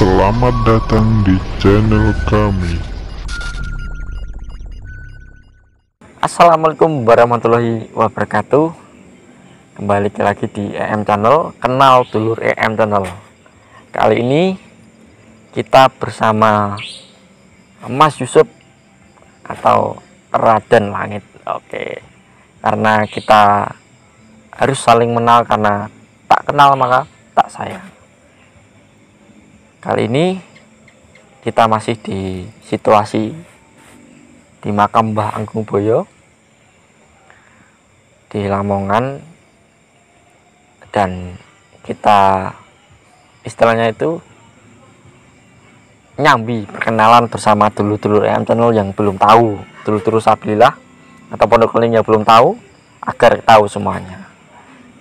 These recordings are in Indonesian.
Selamat datang di channel kami. Assalamualaikum warahmatullahi wabarakatuh. Kembali lagi di EM Channel, kenal dulur EM Channel. Kali ini kita bersama Mas Yusuf atau Raden Langit. Oke, karena kita harus saling mengenal, karena tak kenal maka tak sayang. Kali ini kita masih di situasi di makam Mbah Anggung Boyo di Lamongan, dan kita istilahnya itu nyambi perkenalan bersama dulur-dulur EM Channel yang belum tahu, dulur-dulur Sabilillah atau Pondok Keling yang belum tahu, agar tahu semuanya.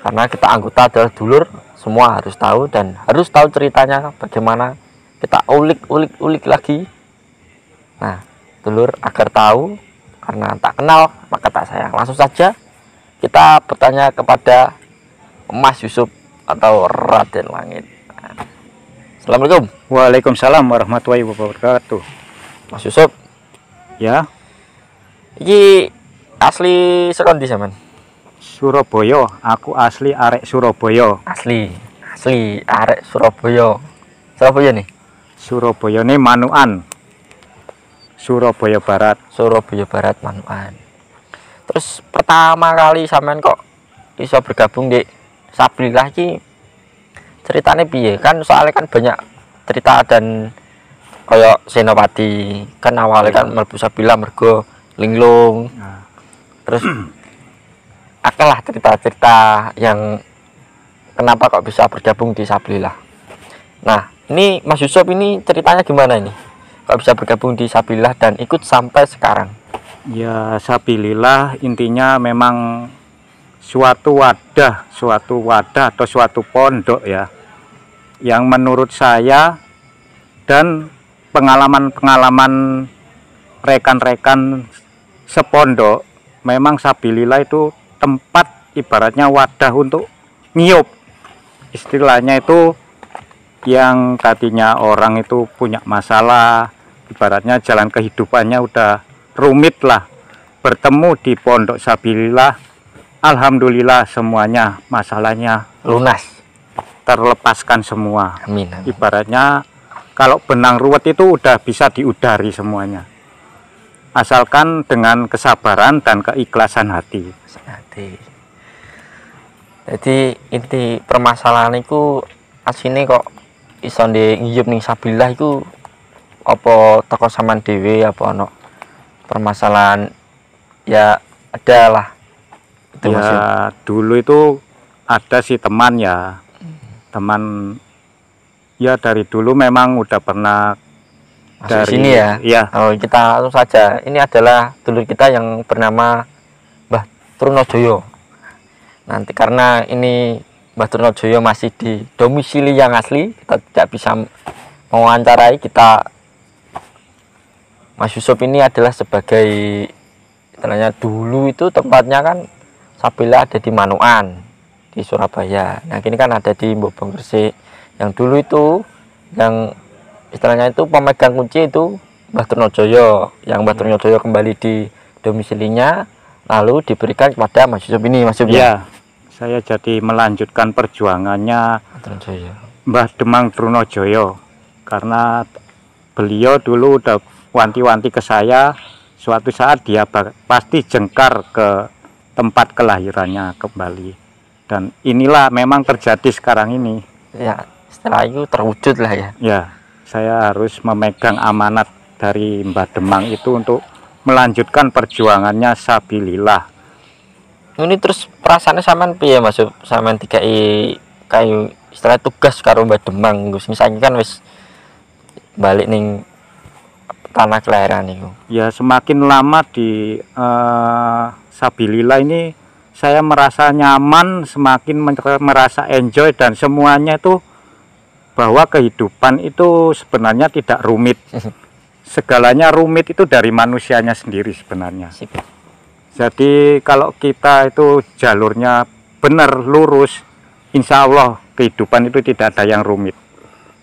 Karena kita anggota adalah dulur, semua harus tahu dan harus tahu ceritanya bagaimana, kita ulik lagi. Nah, dulur agar tahu, karena tak kenal maka tak sayang. Langsung saja kita bertanya kepada Mas Yusuf atau Raden Langit. Assalamualaikum. Waalaikumsalam warahmatullahi wabarakatuh. Mas Yusuf, Ya, iki asli sekondi zaman? Surabaya. Aku asli arek Surabaya. Asli arek Surabaya. Surabaya nih? Surabaya ini Manukan, Surabaya Barat. Surabaya Barat, Manukan. Terus pertama kali sampean kok bisa bergabung di Sabilillah iki ceritanya piye? Kan soalnya kan banyak cerita, dan kayak Senopati kan awalnya kan mlebu Sabilillah mergo linglung. Nah, Terus akalah cerita-cerita yang kenapa kok bisa bergabung di Sabilillah. Nah, ini Mas Yusuf ini ceritanya gimana ini? Kok bisa bergabung di Sabilillah dan ikut sampai sekarang? ya Sabilillah intinya memang suatu wadah atau suatu pondok ya, yang menurut saya dan pengalaman rekan-rekan sepondok, memang Sabilillah itu tempat ibaratnya wadah untuk ngiup, istilahnya itu yang tadinya orang itu punya masalah, ibaratnya jalan kehidupannya udah rumit lah, bertemu di pondok Sabilillah, alhamdulillah semuanya masalahnya Lunas. terlepaskan semua. Amin. Ibaratnya kalau benang ruwet itu udah bisa diudari semuanya, asalkan dengan kesabaran dan keikhlasan hati. Jadi inti permasalahan itu asine kok iso ngiyup ning Sabilillah iku apa teko sampean dhewe, apa ono permasalahan ya adalah itu Ya maksud. dulu itu ada si teman ya, teman ya dari dulu memang udah pernah Masuk dari sini ya. ya Oh, kita langsung saja. Ini adalah dulur kita yang bernama Mbah Trunojoyo. Nanti karena ini Mbah Trunojoyo masih di domisili yang asli, kita tidak bisa mewawancarai. Kita Mas Yusuf ini adalah sebagai istilahnya dulu itu tempatnya kan Sabilillah ada di Manukan di Surabaya. Nah, kini kan ada di Bobong Gresik. Yang dulu itu yang istilahnya itu pemegang kunci itu Mbah Trunojoyo, yang Mbah Trunojoyo kembali di domisilinya lalu diberikan kepada Mas Yusuf ini, Mas Yusuf ya. Saya jadi melanjutkan perjuangannya Trunojoyo. Mbah Demang Trunojoyo, karena beliau dulu udah wanti-wanti ke saya, suatu saat dia pasti jengkar ke tempat kelahirannya kembali, dan inilah memang terjadi sekarang ini. Ya, setelah itu terwujud lah ya. Ya, saya harus memegang amanat dari Mbah Demang itu untuk melanjutkan perjuangannya Sabilillah. Ini terus perasaannya sampean piye Mas Yusuf? Sampean dikai kayu istilah tugas karo Mbah Demang, Gus. Misalnya kan wis balik ning tanah kelahiran niku. Ya semakin lama di Sabilillah ini saya merasa nyaman, semakin merasa enjoy, dan semuanya itu bahwa kehidupan itu sebenarnya tidak rumit. Segalanya rumit itu dari manusianya sendiri sebenarnya. Sip. Jadi kalau kita itu jalurnya benar lurus, insya Allah kehidupan itu tidak ada yang rumit.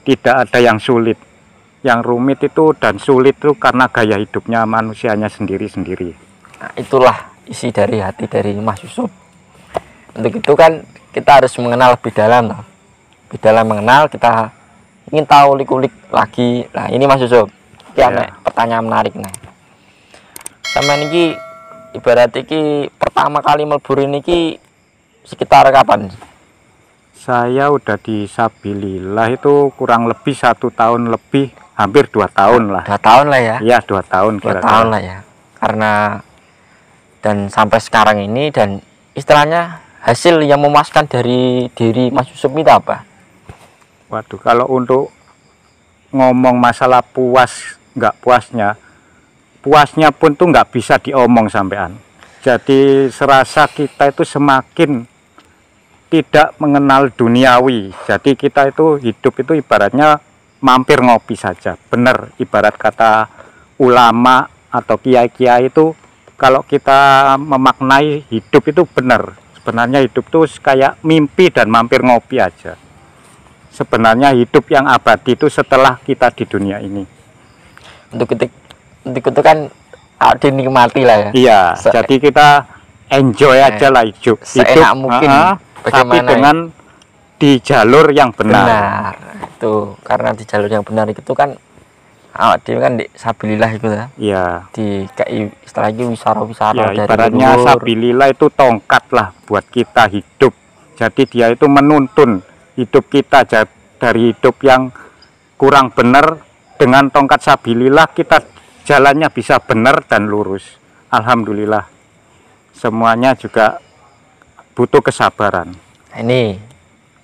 tidak ada yang sulit. Yang rumit itu dan sulit itu karena gaya hidupnya manusianya sendiri-sendiri. Nah, itulah isi dari hati dari Mas Yusuf. Untuk itu kan kita harus mengenal lebih dalam toh. Lebih dalam mengenal, kita ingin tahu lik-lik lagi. Nah ini Mas Yusuf, Ya. pertanyaan menarik nih. Sama niki ibarat iki pertama kali melbur niki sekitar kapan? Saya udah di Sabilillah itu kurang lebih 1 tahun lebih, hampir 2 tahun lah. 2 tahun lah ya. Ya 2 tahun 2 kira-kira. tahun lah ya. Karena dan sampai sekarang ini, dan istilahnya hasil yang memuaskan dari diri Mas Yusuf itu apa? Waduh, kalau untuk ngomong masalah puas nggak puasnya, puasnya pun tuh nggak bisa diomong sampean. Jadi serasa kita itu semakin tidak mengenal duniawi. Jadi kita itu hidup itu ibaratnya mampir ngopi saja. Bener, ibarat kata ulama atau kiai-kiai itu, kalau kita memaknai hidup itu benar. Sebenarnya hidup tuh kayak mimpi dan mampir ngopi aja. Sebenarnya hidup yang abadi itu setelah kita di dunia ini. Untuk itu kan dinikmati lah ya. Iya, jadi kita enjoy aja lah hidup. Seenak mungkin. Tapi dengan di jalur yang benar. Benar. Itu karena di jalur yang benar itu kan awak dhewe kan di Sabilillah itu ya. Iya. Di kayak istilahnya wisara-wisara Ya, dari ibaratnya leluhur. Sabilillah itu tongkat lah buat kita hidup. Jadi dia itu menuntun hidup kita dari hidup yang kurang benar, dengan tongkat Sabilillah kita jalannya bisa benar dan lurus. Alhamdulillah. Semuanya juga butuh kesabaran. Nah, ini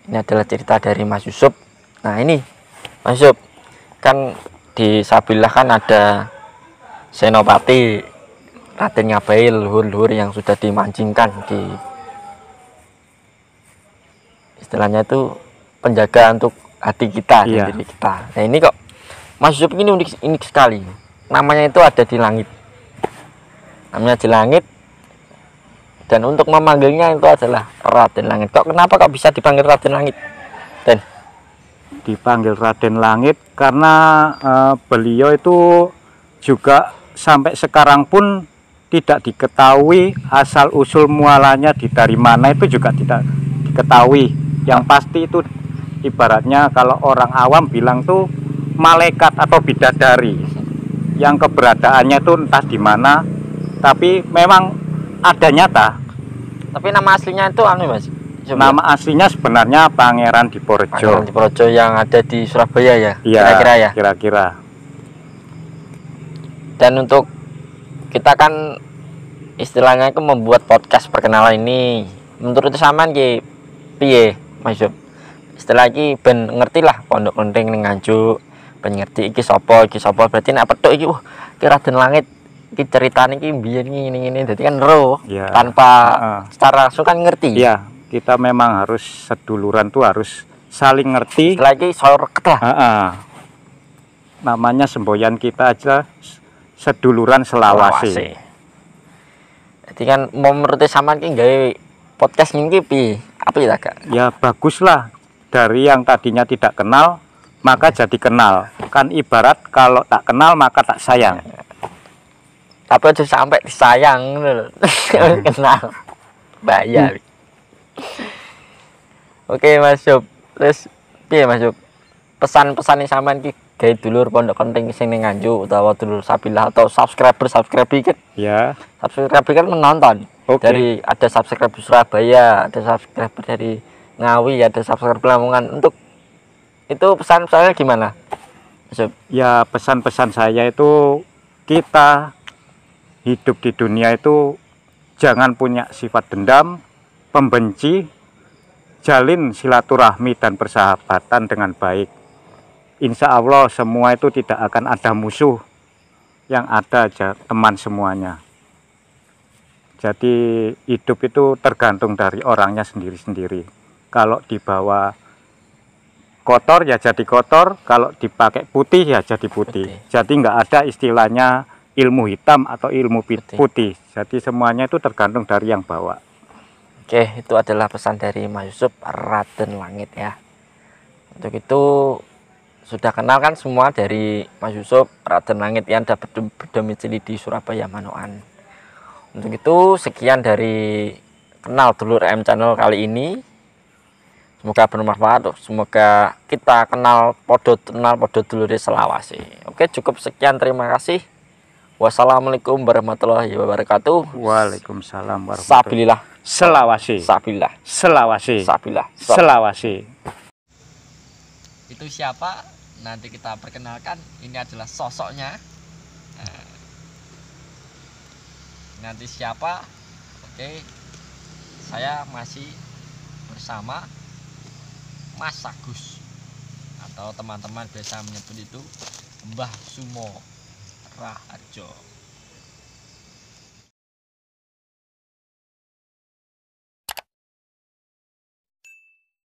adalah cerita dari Mas Yusuf. Nah ini Mas Yusuf, kan di Sabilillah kan ada Senopati Raden Ngabail, leluhur-leluhur yang sudah dimancingkan di istilahnya itu penjaga untuk hati kita, Iya. diri kita. Nah ini kok Mas Yusuf ini unik sekali. Namanya itu ada di langit. Namanya di langit. Dan untuk memanggilnya itu adalah Raden Langit. Kenapa kok bisa dipanggil Raden Langit? Dan Dipanggil Raden Langit karena beliau itu juga sampai sekarang pun tidak diketahui asal usul mualanya dari mana, itu juga tidak diketahui. Yang pasti itu ibaratnya kalau orang awam bilang tuh malaikat atau bidadari yang keberadaannya itu entah di mana, tapi memang ada nyata. tapi nama aslinya itu anu Mas. Nama aslinya sebenarnya Pangeran Diporejo. Pangeran Diporejo yang ada di Surabaya ya. Iya, Kira-kira ya. Kira-kira. Dan untuk kita kan istilahnya itu membuat podcast perkenalan ini, menurut sampean ki piye Mas Yusuf? Istilah iki ben ngerti lah Pondok Klenteng ning Nganjuk, ben ngerti iki sapa berarti nek petuk iki ki Raden Langit iki ceritane iki biyen ngene-ngene, dadi kan ero Ya. tanpa secara langsung kan ngerti. Iya, kita memang harus seduluran tuh harus saling ngerti. Istilah iki soreket lah. Namanya semboyan kita aja seduluran selawase. Jadi kan mau menurut sampean ki gawe podcast ini piye? Apa ya Kak? Ya baguslah, dari yang tadinya tidak kenal maka jadi kenal. Kan ibarat kalau tak kenal maka tak sayang. Tapi aja sampai disayang lho. Kenal. Bayar. Oke Mas Yusuf. Terus piye Mas Yusuf? Pesan-pesan sampean ki gawe dulur Pondok Klenteng sing ning Nganjuk utawa dulur Sabilillah atau subscriber kan? Ya. Subscriber kan menonton. Oke. Dari ada subscriber Surabaya, ada subscriber dari Ngawi, ada subscriber Lamongan. Untuk itu pesan-pesannya gimana? Mas Yusuf? Ya pesan-pesan saya itu, kita hidup di dunia itu jangan punya sifat dendam, pembenci, jalin silaturahmi dan persahabatan dengan baik. Insya Allah semua itu tidak akan ada musuh, yang ada aja teman semuanya. Jadi hidup itu tergantung dari orangnya sendiri-sendiri. Kalau dibawa kotor ya jadi kotor, kalau dipakai putih ya jadi putih. Jadi nggak ada istilahnya ilmu hitam atau ilmu putih. Jadi semuanya itu tergantung dari yang bawa. Oke, itu adalah pesan dari Mas Yusuf Raden Langit ya. Untuk itu sudah kenal kan semua dari Mas Yusuf, Raden Langit yang dapat berdomisili di Surabaya Manoan. Untuk itu sekian dari kenal dulur M Channel kali ini. Semoga bermanfaat. Semoga kita kenal podo dulure selawase. Oke, cukup sekian, terima kasih. Wassalamualaikum warahmatullahi wabarakatuh. Waalaikumsalam warahmatullahi Sabilillah. Selawase. Sabilillah. Selawase. Sabilillah. Selawase. Itu siapa? Nanti kita perkenalkan. Ini adalah sosoknya. Nanti siapa? Oke, saya masih bersama Mas Agus, atau teman-teman biasa menyebut itu Mbah Sumo Raharjo.